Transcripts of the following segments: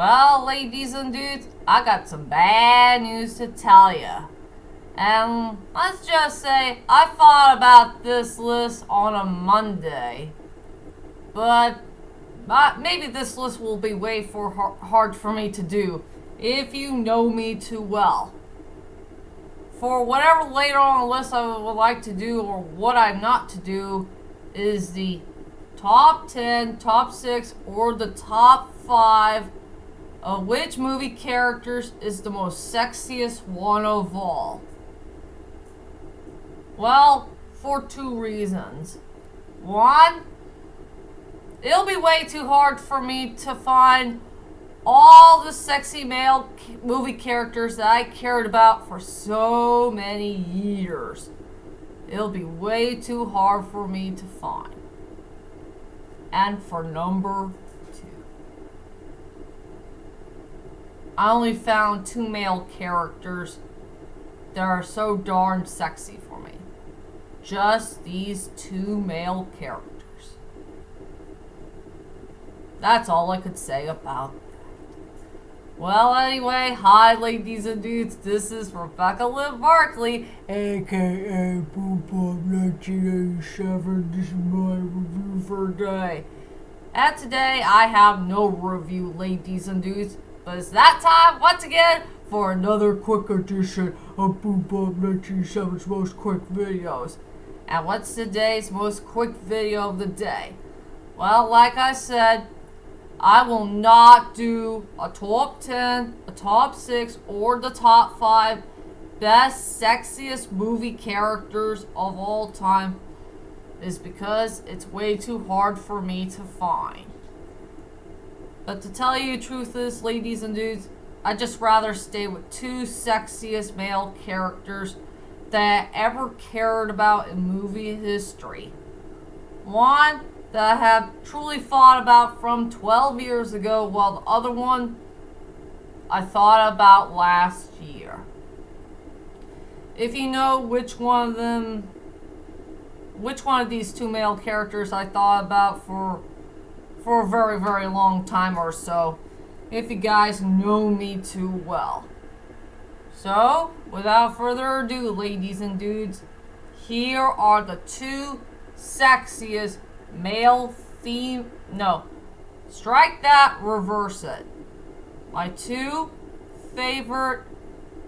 Well, ladies and dudes, I got some bad news to tell you. And let's just say I thought about this list on a Monday. But maybe this list will be way hard for me to do if you know me too well. For whatever later on the list I would like to do or what I'm not to do is the top 10, top 6, or the top 5 of which movie characters is the most sexiest one of all. Well, for 2 reasons. One, it'll be way too hard for me to find all the sexy male movie characters that I cared about for so many years. It'll be way too hard for me to find. And for number 2, I only found 2 male characters that are so darn sexy for me. Just these 2 male characters. That's all I could say about that. Well, anyway, hi ladies and dudes, this is Rebecca Liv Barkley, aka BooBop1987. This is my review for today. And today I have no review, ladies and dudes, but it's that time once again for another quick edition of BooBop1987's most quick videos. And what's today's most quick video of the day? Well, like I said, I will not do a top 10, a top 6, or the top 5 best, sexiest movie characters of all time. Is because it's way too hard for me to find. But to tell you the truth is, ladies and dudes, I'd just rather stay with 2 sexiest male characters that I ever cared about in movie history. One that I have truly thought about from 12 years ago, while the other one I thought about last year. If you know which one of these 2 male characters I thought about for a very, very long time or so, if you guys know me too well. So, without further ado, ladies and dudes, here are the 2 sexiest strike that, reverse it. My 2 favorite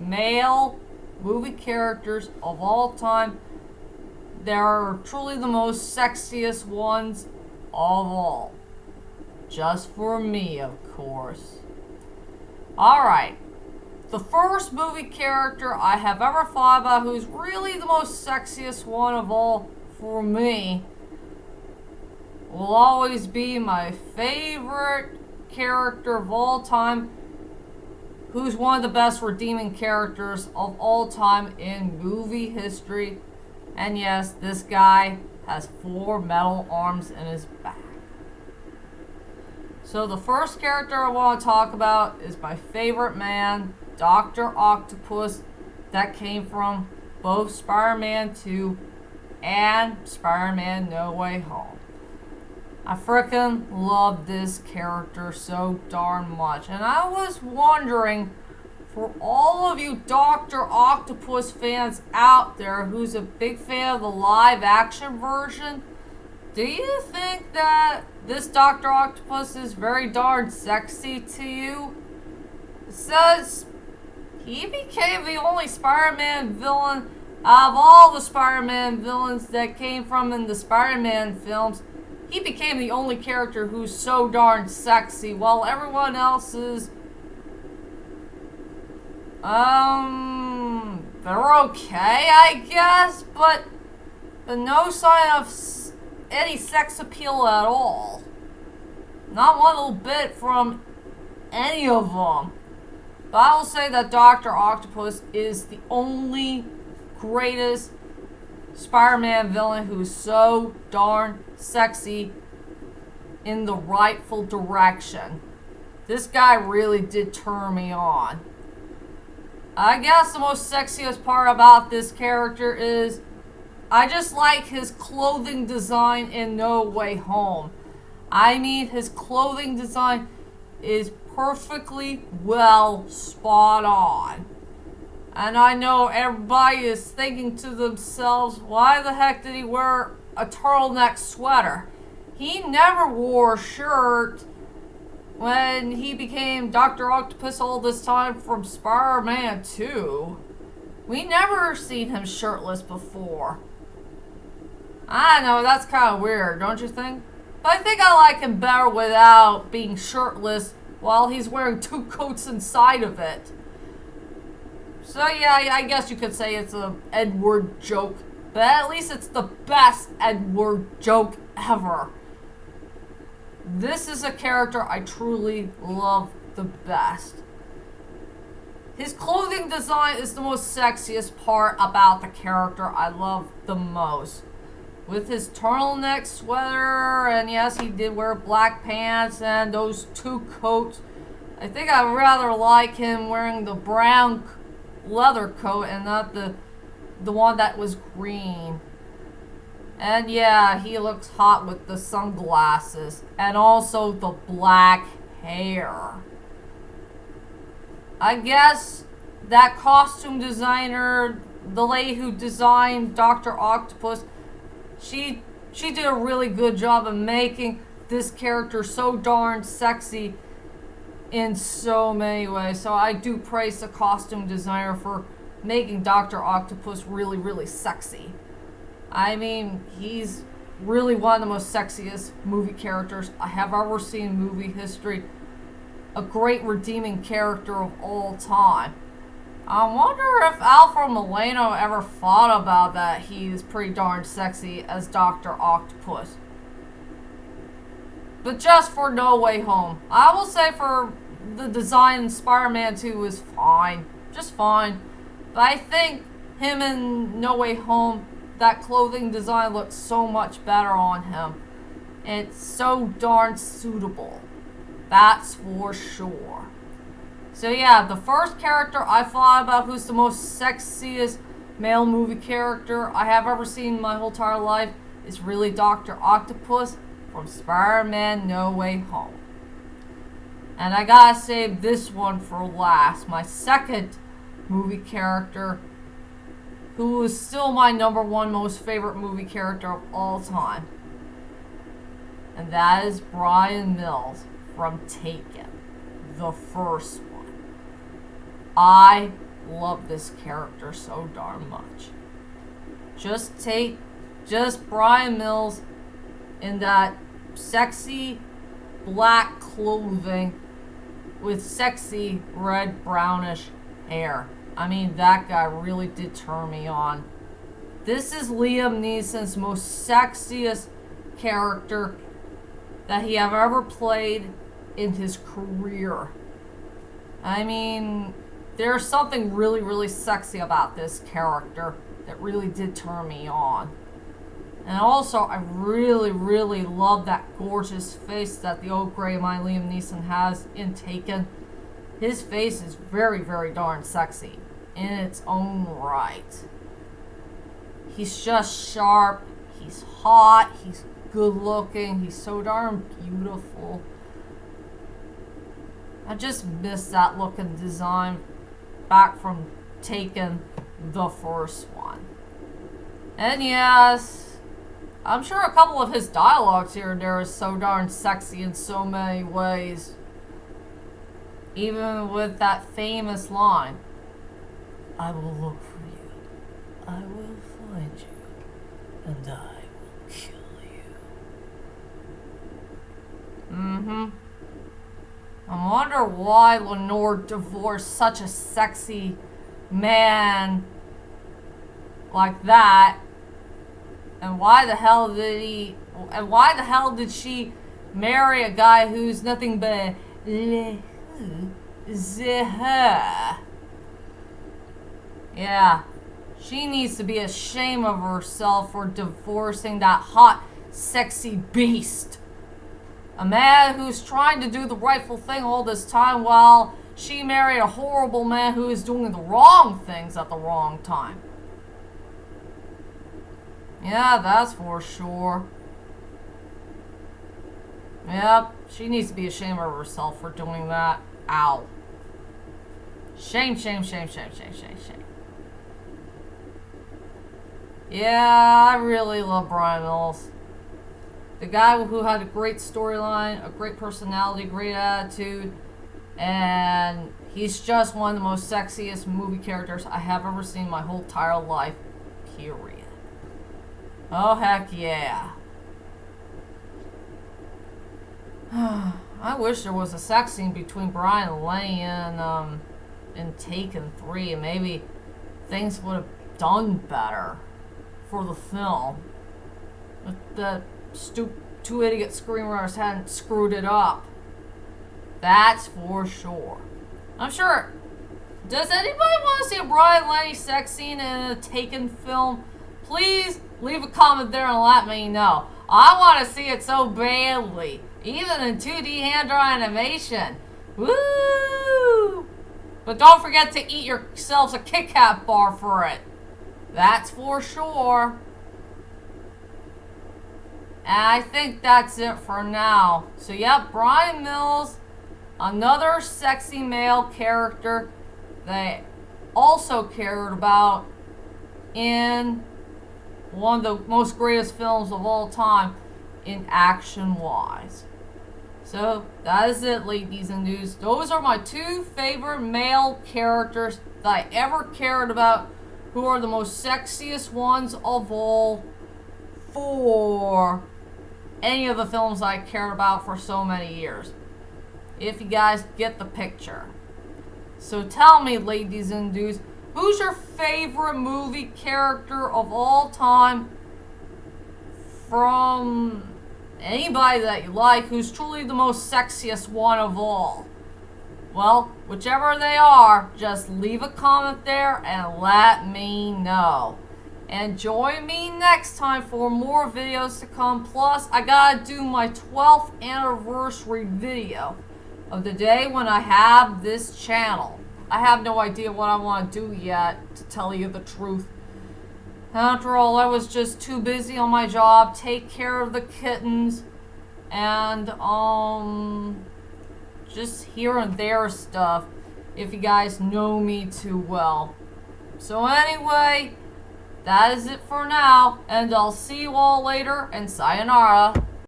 male movie characters of all time. They're truly the most sexiest ones of all. Just for me, of course. Alright. The first movie character I have ever thought about who's really the most sexiest one of all for me will always be my favorite character of all time, who's one of the best redeeming characters of all time in movie history. And yes, this guy has 4 metal arms in his back. So the first character I want to talk about is my favorite man, Dr. Octopus, that came from both Spider-Man 2 and Spider-Man No Way Home. I frickin' love this character so darn much. And I was wondering, for all of you Dr. Octopus fans out there who's a big fan of the live action version, do you think that this Dr. Octopus is very darn sexy to you? It says he became the only Spider-Man villain out of all the Spider-Man villains that came from in the Spider-Man films. He became the only character who's so darn sexy, while everyone else is, they're okay, I guess, but no sign of any sex appeal at all. Not one little bit from any of them. But I will say that Dr. Octopus is the only greatest Spider-Man villain who's so darn sexy in the rightful direction. This guy really did turn me on. I guess the most sexiest part about this character is I just like his clothing design in No Way Home. I mean, his clothing design is perfectly well spot on. And I know everybody is thinking to themselves, why the heck did he wear a turtleneck sweater? He never wore a shirt when he became Dr. Octopus all this time from Spider-Man 2. We never seen him shirtless before. I know, that's kind of weird, don't you think? But I think I like him better without being shirtless while he's wearing two coats inside of it. So yeah, I guess you could say it's a Edward joke, but at least it's the best Edward joke ever. This is a character I truly love the best. His clothing design is the most sexiest part about the character I love the most. With his turtleneck sweater, and yes, he did wear black pants and those two coats. I think I'd rather like him wearing the brown leather coat and not the one that was green. And yeah, he looks hot with the sunglasses and also the black hair. I guess that costume designer, the lady who designed Dr. Octopus, she did a really good job of making this character so darn sexy in so many ways. So I do praise the costume designer for making Dr. Octopus really, really sexy. I mean, he's really one of the most sexiest movie characters I have ever seen in movie history. A great redeeming character of all time. I wonder if Alfred Molina ever thought about that he's pretty darn sexy as Dr. Octopus. But just for No Way Home, I will say for the design in Spider-Man 2 is fine. Just fine. But I think him in No Way Home, that clothing design looks so much better on him. It's so darn suitable. That's for sure. So yeah, the first character I thought about who's the most sexiest male movie character I have ever seen in my whole entire life is really Dr. Octopus from Spider-Man No Way Home. And I gotta save this one for last. My second movie character, who is still my number one most favorite movie character of all time. And that is Brian Mills from Taken, the first one. I love this character so darn much. Just Brian Mills in that sexy black clothing with sexy red brownish hair. I mean, that guy really did turn me on. This is Liam Neeson's most sexiest character that he have ever played in his career. I mean, there's something really, really sexy about this character that really did turn me on. And also, I really, really love that gorgeous face that the old gray man Liam Neeson has in Taken. His face is very, very darn sexy in its own right. He's just sharp, he's hot, he's good looking, he's so darn beautiful. I just miss that look and design back from Taken, the first one. And yes, I'm sure a couple of his dialogues here and there is so darn sexy in so many ways. Even with that famous line, I will look for you, I will find you, and I will kill you. I wonder why Lenore divorced such a sexy man like that, and why the hell did she marry a guy who's nothing but her? Yeah, she needs to be ashamed of herself for divorcing that hot, sexy beast. A man who's trying to do the rightful thing all this time while she married a horrible man who is doing the wrong things at the wrong time. Yeah, that's for sure. Yep, she needs to be ashamed of herself for doing that. Ow. Shame, shame, shame, shame, shame, shame, shame. Yeah, I really love Brian Mills. The guy who had a great storyline, a great personality, great attitude, and he's just one of the most sexiest movie characters I have ever seen in my whole entire life, period. Oh, heck yeah. I wish there was a sex scene between Brian and Lenny in Taken 3, and maybe things would have done better for the film. If the two idiot screenwriters hadn't screwed it up. That's for sure. I'm sure. Does anybody want to see a Brian Lenny sex scene in a Taken film? Please leave a comment there and let me know. I want to see it so badly. Even in 2D hand-drawn animation. Woo! But don't forget to eat yourselves a Kit Kat bar for it. That's for sure. And I think that's it for now. So yeah, Brian Mills, another sexy male character that I also cared about in one of the most greatest films of all time in action-wise. So that is it, ladies and dudes. Those are my two favorite male characters that I ever cared about, who are the most sexiest ones of all for any of the films I cared about for so many years. If you guys get the picture. So tell me, ladies and dudes, who's your favorite movie character of all time from anybody that you like, who's truly the most sexiest one of all? Well, whichever they are, just leave a comment there and let me know. And join me next time for more videos to come. Plus, I gotta do my 12th anniversary video of the day when I have this channel. I have no idea what I want to do yet, to tell you the truth. After all, I was just too busy on my job, take care of the kittens, and just here and there stuff, if you guys know me too well. So anyway, that is it for now, and I'll see you all later, and sayonara.